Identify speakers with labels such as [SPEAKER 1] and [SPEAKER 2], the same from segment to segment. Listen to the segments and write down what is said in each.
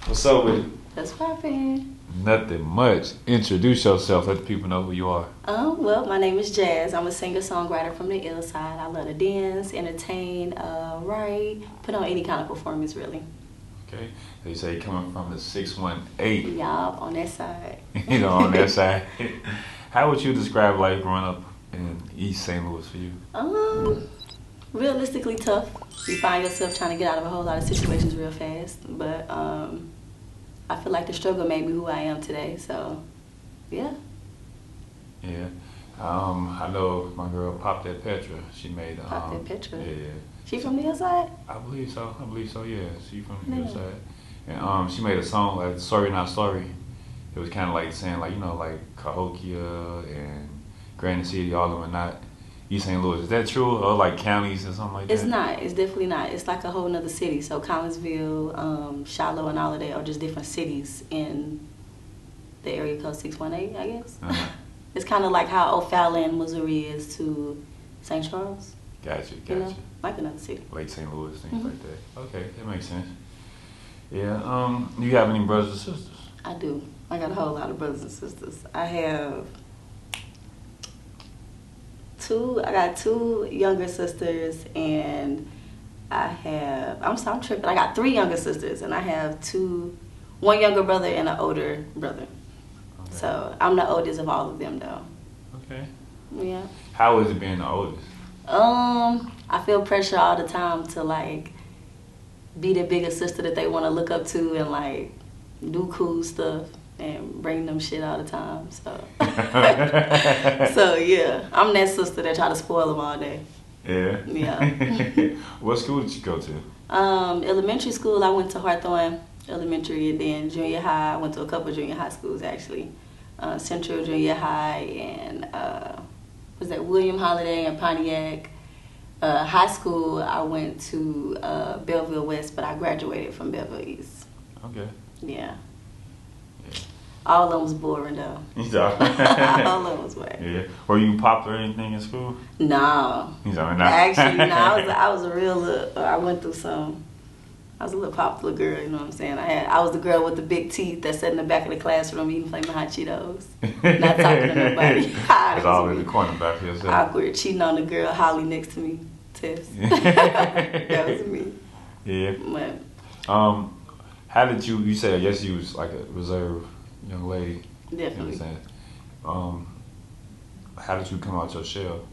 [SPEAKER 1] What's up with it?
[SPEAKER 2] That's poppin'.
[SPEAKER 1] Nothing much. Introduce yourself. Let the people know who you are.
[SPEAKER 2] Well, my name is Jasz. I'm a singer-songwriter from the ill side. I love to dance, entertain, write, put on any kind of performance, really.
[SPEAKER 1] Okay. So you say you're coming from the 618.
[SPEAKER 2] Yup, on that side.
[SPEAKER 1] You know, on that side. How would you describe life growing up in East St. Louis for you?
[SPEAKER 2] Realistically tough. You find yourself trying to get out of a whole lot of situations real fast. But I feel like the struggle made me who I am today. So, yeah.
[SPEAKER 1] Yeah. I know my girl Pop That Petra. She made
[SPEAKER 2] Pop That Petra?
[SPEAKER 1] Yeah.
[SPEAKER 2] She from the ill side?
[SPEAKER 1] I believe so. Yeah. She from the ill side. And she made a song like "Sorry Not Sorry." It was kind of like saying like like Cahokia and Granite City, all of them, are not East St. Louis. Is that true? Or like counties or something like that?
[SPEAKER 2] It's not. It's definitely not. It's like a whole nother city. So Collinsville, Shiloh, and all of that are just different cities in the area code 618, I guess.
[SPEAKER 1] Uh-huh.
[SPEAKER 2] It's kind of like how O'Fallon, Missouri is to St. Charles.
[SPEAKER 1] Gotcha.
[SPEAKER 2] You know, like another city.
[SPEAKER 1] Lake St. Louis, things like that. Okay, that makes sense. Yeah. Do you have any brothers or sisters?
[SPEAKER 2] I do. I got a whole lot of brothers and sisters. I got two younger sisters, and I'm tripping. I got three younger sisters, and I have one younger brother and an older brother.
[SPEAKER 1] Okay.
[SPEAKER 2] So I'm the oldest of all of them, though.
[SPEAKER 1] Okay.
[SPEAKER 2] Yeah.
[SPEAKER 1] How is it being the oldest?
[SPEAKER 2] I feel pressure all the time to like be the bigger sister that they want to look up to and like do cool stuff and bring them shit all the time. So, so yeah, I'm that sister that try to spoil them all day.
[SPEAKER 1] Yeah.
[SPEAKER 2] Yeah.
[SPEAKER 1] What school did you go to?
[SPEAKER 2] Elementary school, I went to Hawthorne Elementary, and then junior high, I went to a couple junior high schools actually. Central Junior High and was that William Holiday and Pontiac. High school, I went to Belleville West, but I graduated from Belleville East.
[SPEAKER 1] Okay.
[SPEAKER 2] Yeah. All of them was boring though. All of them was whack.
[SPEAKER 1] Yeah. Were you popular or anything in school?
[SPEAKER 2] No. Actually, no. I was a real I went through some. I was a little popular girl, you know what I'm saying? I was the girl with the big teeth that sat in the back of the classroom eating Flamin' Hot Cheetos. Not talking to nobody.
[SPEAKER 1] It's all in the corner back for yourself.
[SPEAKER 2] Awkward, cheating on the girl Holly next to me. Tess. That was me.
[SPEAKER 1] Yeah.
[SPEAKER 2] But,
[SPEAKER 1] how did you said I guess you was like a reserved young lady.
[SPEAKER 2] Definitely.
[SPEAKER 1] You know what I'm saying? How did you come out your shell?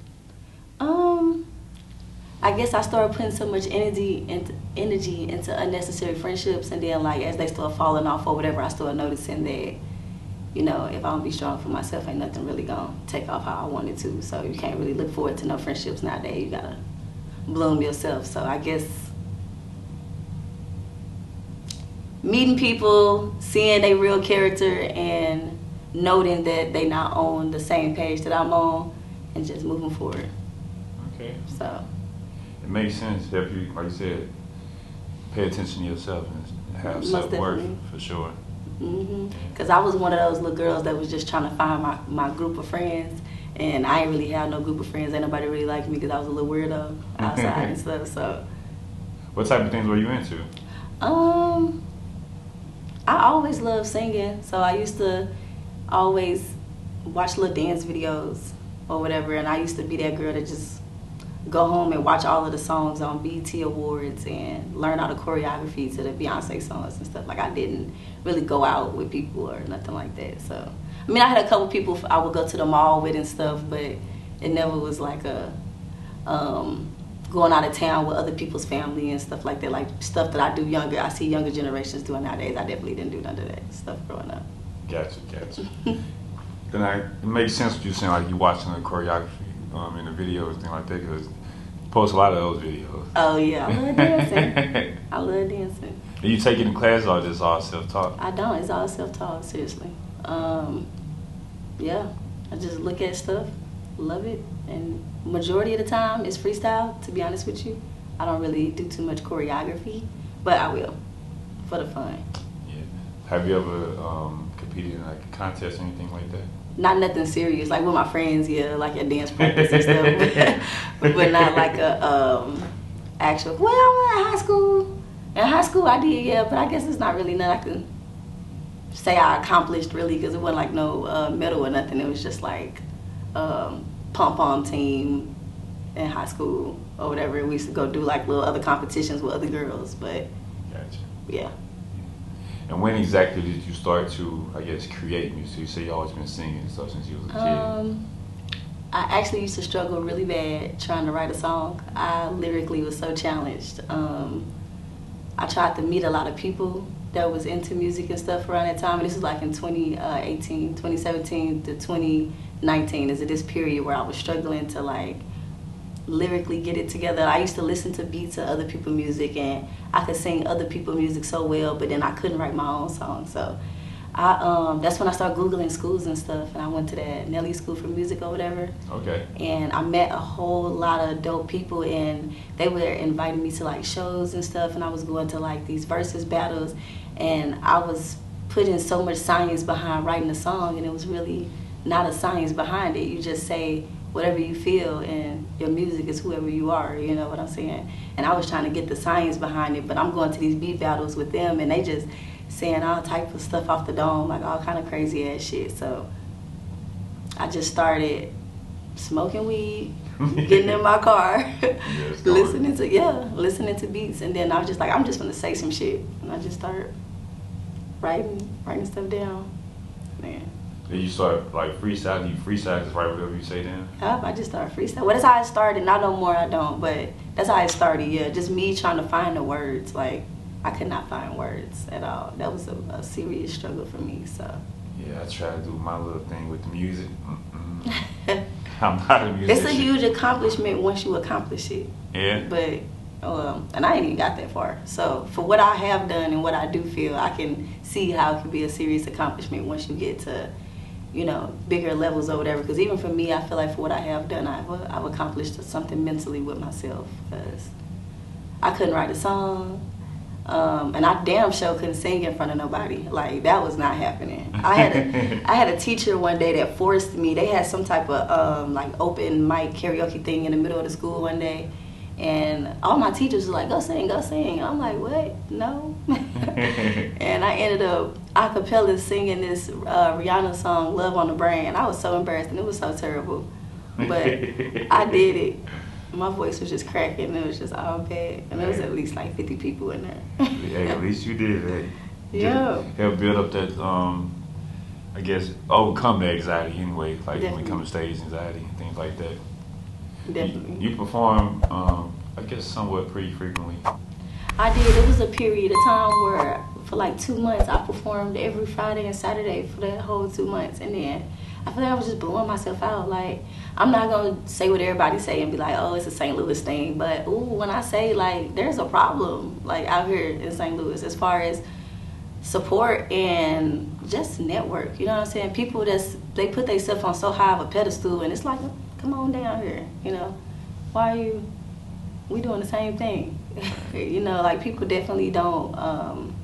[SPEAKER 2] I guess I started putting so much energy into unnecessary friendships, and then like as they start falling off or whatever, I started noticing that, you know, if I don't be strong for myself, ain't nothing really gonna take off how I wanted to. So you can't really look forward to no friendships nowadays. You gotta bloom yourself. So I guess meeting people, seeing their real character, and noting that they not on the same page that I'm on, and just moving forward.
[SPEAKER 1] Okay.
[SPEAKER 2] So.
[SPEAKER 1] It makes sense if you, like you said, pay attention to yourself and have self-worth for sure.
[SPEAKER 2] Because I was one of those little girls that was just trying to find my group of friends, and I ain't really have no group of friends. Ain't nobody really liked me because I was a little weirdo outside and stuff. So.
[SPEAKER 1] What type of things were you into?
[SPEAKER 2] I always loved singing, so I used to always watch little dance videos or whatever, and I used to be that girl that just go home and watch all of the songs on BET Awards and learn all the choreography to the Beyonce songs and stuff. Like I didn't really go out with people or nothing like that. So, I mean, I had a couple people I would go to the mall with and stuff, but it never was like a going out of town with other people's family and stuff like that. Like stuff that I do younger, I see younger generations doing nowadays. I definitely didn't do none of that stuff growing up.
[SPEAKER 1] Gotcha. Then it makes sense what you're saying, like you watching the choreography in the videos and things like that, because you post a lot of those videos.
[SPEAKER 2] Oh yeah, I love dancing. I love dancing.
[SPEAKER 1] Do you take it in class or just all self-taught?
[SPEAKER 2] I don't. It's all self-taught, seriously. Yeah, I just look at stuff, love it, and majority of the time it's freestyle, to be honest with you. I don't really do too much choreography, but I will, for the fun.
[SPEAKER 1] Yeah. Have you ever competed in like a contest or anything like that?
[SPEAKER 2] Not nothing serious, like with my friends, yeah, like at dance practice and stuff, but not like a actual. Well, I went to high school. In high school, I did, yeah, but I guess it's not really nothing I can say I accomplished really, because it wasn't like no medal or nothing. It was just like pom-pom team in high school or whatever. We used to go do like little other competitions with other girls, but
[SPEAKER 1] Gotcha.
[SPEAKER 2] yeah.
[SPEAKER 1] And when exactly did you start to, I guess, create music? You say you always been singing and stuff since you was a kid.
[SPEAKER 2] I actually used to struggle really bad trying to write a song. I lyrically was so challenged. I tried to meet a lot of people that was into music and stuff around that time. And this was like in 2018, 2017 to 2019 is this period where I was struggling to like lyrically get it together. I used to listen to beats of other people's music, and I could sing other people's music so well, but then I couldn't write my own song. So that's when I started Googling schools and stuff, and I went to that Nelly School for Music or whatever.
[SPEAKER 1] Okay.
[SPEAKER 2] And I met a whole lot of dope people, and they were inviting me to like shows and stuff, and I was going to like these versus battles, and I was putting so much science behind writing a song, and it was really not a science behind it. You just say whatever you feel, and your music is whoever you are, you know what I'm saying? And I was trying to get the science behind it, but I'm going to these beat battles with them, and they just saying all type of stuff off the dome, like all kind of crazy ass shit. So I just started smoking weed, getting in my car, listening to beats, and then I was just like, I'm just gonna say some shit, and I just started writing stuff down. Man.
[SPEAKER 1] Then you start like freestyling. You freestyle, just write whatever you say then?
[SPEAKER 2] Yep, I just started freestyling. Well, that's how it started. Not no more, I don't, but that's how it started, yeah. Just me trying to find the words. Like, I could not find words at all. That was a serious struggle for me, so.
[SPEAKER 1] Yeah, I try to do my little thing with the music. I'm not a musician.
[SPEAKER 2] It's a huge accomplishment once you accomplish it.
[SPEAKER 1] Yeah.
[SPEAKER 2] But, and I ain't even got that far. So, for what I have done and what I do feel, I can see how it can be a serious accomplishment once you get to, you know, bigger levels or whatever. Because even for me, I feel like for what I have done, I've accomplished something mentally with myself. Because I couldn't write a song. And I damn sure couldn't sing in front of nobody. Like, that was not happening. I had a teacher one day that forced me. They had some type of like open mic karaoke thing in the middle of the school one day, and all my teachers were like, go sing, go sing. I'm like, what? No. And I ended up a cappella singing this Rihanna song, Love on the Brain. I was so embarrassed, and it was so terrible, but I did it. My voice was just cracking, and it was just all bad. And there was at least like 50 people in there.
[SPEAKER 1] Hey, at least you did it.
[SPEAKER 2] Yeah.
[SPEAKER 1] Help build up that, I guess, overcome the anxiety anyway. Like
[SPEAKER 2] Definitely.
[SPEAKER 1] when it comes to stage anxiety, things like that.
[SPEAKER 2] Definitely.
[SPEAKER 1] You perform, I guess, somewhat pretty frequently.
[SPEAKER 2] I did. It was a period of time where for like 2 months I performed every Friday and Saturday for that whole 2 months, and then I feel like I was just blowing myself out. Like, I'm not gonna say what everybody say and be like, oh, it's a St. Louis thing, but when I say like there's a problem like out here in St. Louis as far as support and just network, you know what I'm saying? People they put themselves on so high of a pedestal, and it's like, come on down here, you know? We doing the same thing. You know, like people definitely don't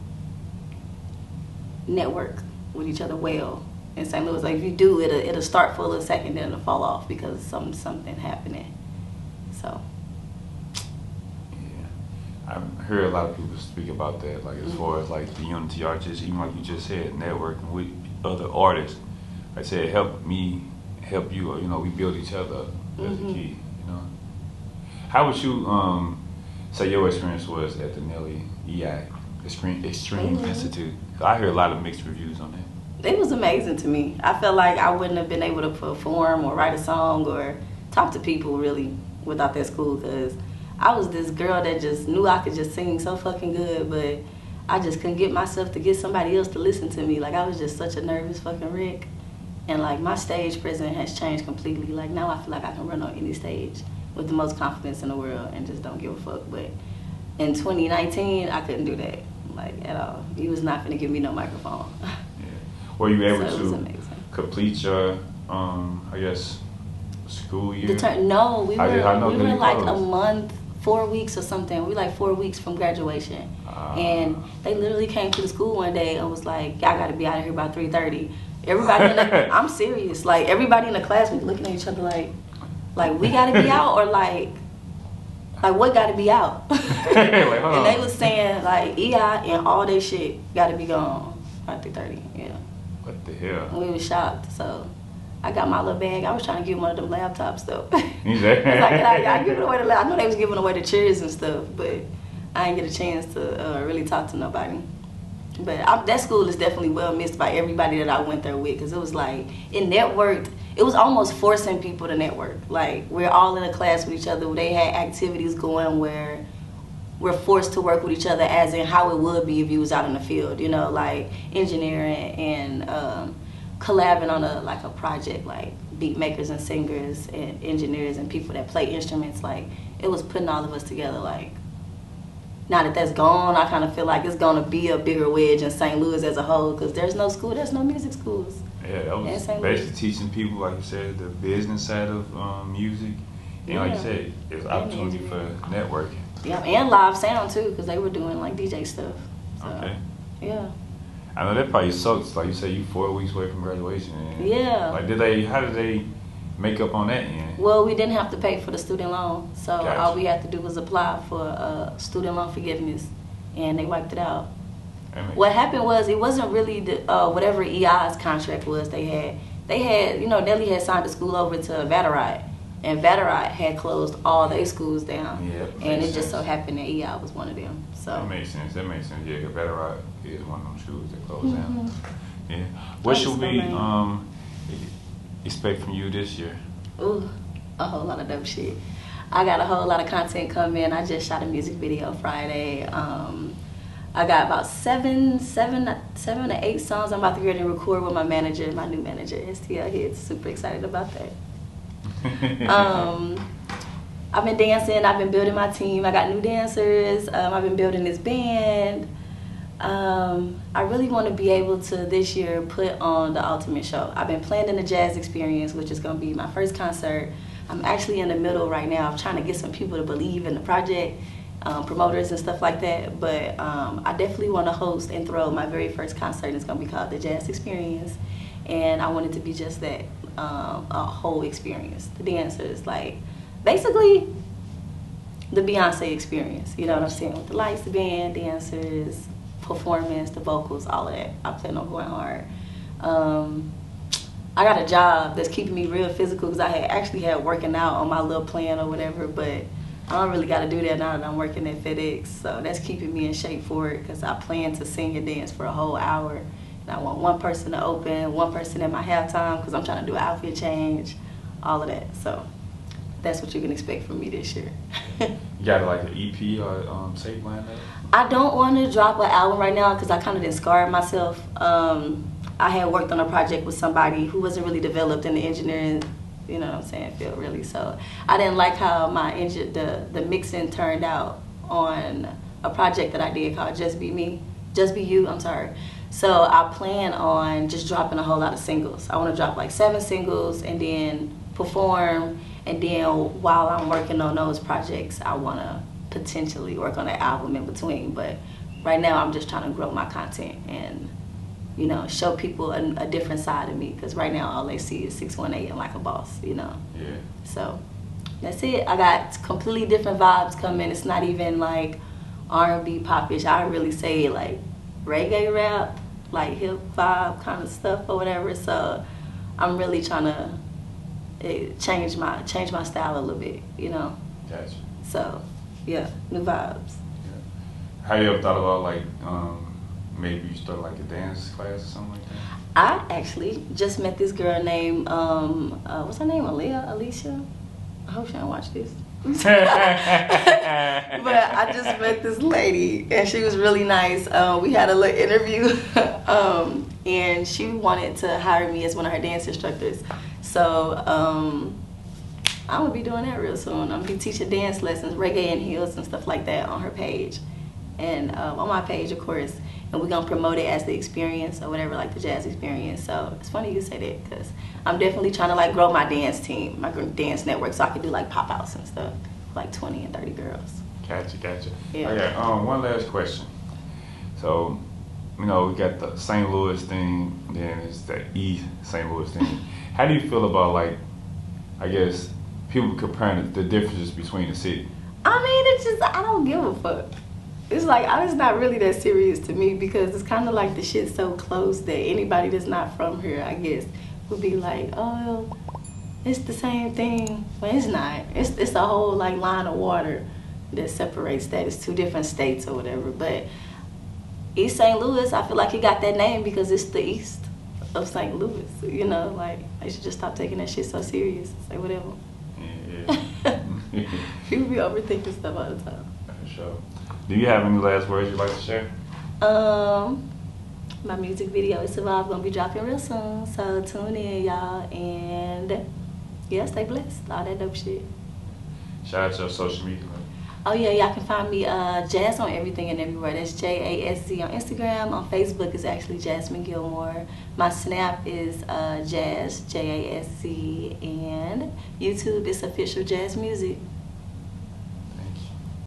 [SPEAKER 2] network with each other well in St. Louis. Like if you do, it'll start for a little second, then it'll fall off because something happening. So.
[SPEAKER 1] Yeah, I heard a lot of people speak about that, like as far as like the unity artists, even like you just said, networking with other artists. Like I said, help me, help you, you know, we build each other up. That's the key, you know. How would you say your experience was at the Nelly exTreme Institute? I hear a lot of mixed reviews on that.
[SPEAKER 2] It was amazing to me. I felt like I wouldn't have been able to perform or write a song or talk to people really without that school, because I was this girl that just knew I could just sing so fucking good, but I just couldn't get myself to get somebody else to listen to me. Like, I was just such a nervous fucking wreck. And like my stage presence has changed completely. Like now I feel like I can run on any stage with the most confidence in the world and just don't give a fuck. But in 2019, I couldn't do that, like at all. You was not gonna give me no microphone.
[SPEAKER 1] Yeah. Were you able
[SPEAKER 2] to
[SPEAKER 1] complete your, I guess, school year?
[SPEAKER 2] No, we were like
[SPEAKER 1] closed?
[SPEAKER 2] a month, 4 weeks or something. We were like 4 weeks from graduation. And they literally came to the school one day and was like, y'all gotta be out of here by 3:30. Everybody I'm serious. Like everybody in the class was looking at each other like we gotta be out, or like Like, what got to be out?
[SPEAKER 1] Like, hold
[SPEAKER 2] And
[SPEAKER 1] on.
[SPEAKER 2] they was saying, like, EI and all their shit got to be gone by 3:30. Yeah.
[SPEAKER 1] What the hell?
[SPEAKER 2] And we was shocked. So I got my little bag. I was trying to give one of them laptops, though.
[SPEAKER 1] You said?
[SPEAKER 2] I was like, I give it away I know they was giving away the chairs and stuff, but I didn't get a chance to really talk to nobody. But that school is definitely well missed by everybody that I went there with, because it was like, it networked. It was almost forcing people to network. Like, we're all in a class with each other. They had activities going where we're forced to work with each other, as in how it would be if you was out in the field, you know, like engineering and collabing on a project, like beat makers and singers and engineers and people that play instruments. Like, it was putting all of us together. Like, now that that's gone, I kind of feel like it's going to be a bigger wedge in St. Louis as a whole, because there's no music schools.
[SPEAKER 1] Yeah, that was basically teaching people, like you said, the business side of music. And like you said, it's opportunity for networking.
[SPEAKER 2] Yeah, and live sound too, because they were doing like DJ stuff. So,
[SPEAKER 1] okay.
[SPEAKER 2] Yeah.
[SPEAKER 1] I know that probably sucks. Like you said, you 4 weeks away from graduation. And
[SPEAKER 2] yeah.
[SPEAKER 1] Like, how did they make up on that end?
[SPEAKER 2] Well, we didn't have to pay for the student loan, so
[SPEAKER 1] Gotcha.
[SPEAKER 2] all we had to do was apply for student loan forgiveness, and they wiped it out. What happened was, it wasn't really the whatever EI's contract was. They had, you know, Nelly had signed the school over to Vatterite, and Vatterite had closed all their schools down.
[SPEAKER 1] Yeah,
[SPEAKER 2] and it just so happened that EI was one of them. So
[SPEAKER 1] that makes sense. Yeah, Vatterite is one of them schools that closed down. Yeah. What should we expect from you this year?
[SPEAKER 2] Ooh, a whole lot of dope shit. I got a whole lot of content coming. I just shot a music video Friday. I got about seven to 8 songs I'm about to get ready to record with my manager, my new manager, STL Hits. Super excited about that. I've been dancing. I've been building my team. I got new dancers. I've been building this band. I really want to be able to this year put on the ultimate show. I've been planning the Jasz experience, which is going to be my first concert. I'm actually in the middle right now of trying to get some people to believe in the project, promoters and stuff like that. But I definitely want to host and throw my very first concert. It's going to be called the Jasz experience, and I want it to be just that, a whole experience. The dancers, like, basically the Beyonce experience. You know what I'm saying? With the lights, the band, dancers, performance, the vocals, all of that. I plan on going hard. I got a job that's keeping me real physical, because I had working out on my little plan or whatever, but I don't really got to do that now that I'm working at FedEx. So that's keeping me in shape for it, because I plan to sing and dance for a whole hour. And I want one person to open, one person at my halftime, because I'm trying to do an outfit change, all of that. So that's what you can expect from me this year.
[SPEAKER 1] You got like an EP or tape lined up?
[SPEAKER 2] I don't want to drop an album right now, because I kind of done scarred myself. I had worked on a project with somebody who wasn't really developed in the engineering, you know what I'm saying, field really. So I didn't like how the mixing turned out on a project that I did called Just Be You, I'm sorry. So I plan on just dropping a whole lot of singles. I want to drop like 7 singles and then perform, and then while I'm working on those projects, I want to potentially work on an album in between. But right now I'm just trying to grow my content and, you know, show people a different side of me, because right now all they see is 618 and like a boss, you know.
[SPEAKER 1] Yeah.
[SPEAKER 2] So that's it. I got completely different vibes coming. It's not even like R&B popish. I really say like reggae rap, like hip vibe kind of stuff or whatever. So I'm really trying to change my style a little bit, you know.
[SPEAKER 1] Gotcha.
[SPEAKER 2] So yeah, new vibes.
[SPEAKER 1] Yeah. Have you ever thought about like maybe you start like a dance class or something like that?
[SPEAKER 2] I actually just met this girl named what's her name? Alicia? I hope she don't watch this. But I just met this lady and she was really nice. We had a little interview and she wanted to hire me as one of her dance instructors. So I'm gonna be doing that real soon. I'm gonna be teaching dance lessons, reggae and heels and stuff like that on her page. And on my page, of course, and we're gonna promote it as the experience or whatever, like the Jasz experience. So it's funny you say that, because I'm definitely trying to like grow my dance team, my dance network, so I can do like pop outs and stuff, like 20 and 30 girls.
[SPEAKER 1] Gotcha.
[SPEAKER 2] Yeah.
[SPEAKER 1] Okay, one last question. So, you know, we got the St. Louis thing, then it's the East St. Louis thing. How do you feel about, like, I guess, people comparing the differences between the city?
[SPEAKER 2] I mean, it's just, I don't give a fuck. It's like, it's not really that serious to me because it's kind of like the shit's so close that anybody that's not from here, I guess, would be like, oh, it's the same thing. But it's not. It's a whole like line of water that separates that. It's two different states or whatever. But East St. Louis, I feel like he got that name because it's the east of St. Louis. You know, like, they should just stop taking that shit so serious. It's like, whatever.
[SPEAKER 1] Yeah.
[SPEAKER 2] People be overthinking stuff all the time.
[SPEAKER 1] For sure. Do you have any last words you'd like to share?
[SPEAKER 2] My music video is Survive, gonna be dropping real soon. So tune in, y'all, and yeah, stay blessed. All that dope shit.
[SPEAKER 1] Shout out to your social media.
[SPEAKER 2] Oh yeah, y'all can find me Jasz on everything and everywhere. That's JASZ on Instagram. On Facebook is actually Jasmine Gilmore. My Snap is Jasz, JASZ, and YouTube is official Jazz Music.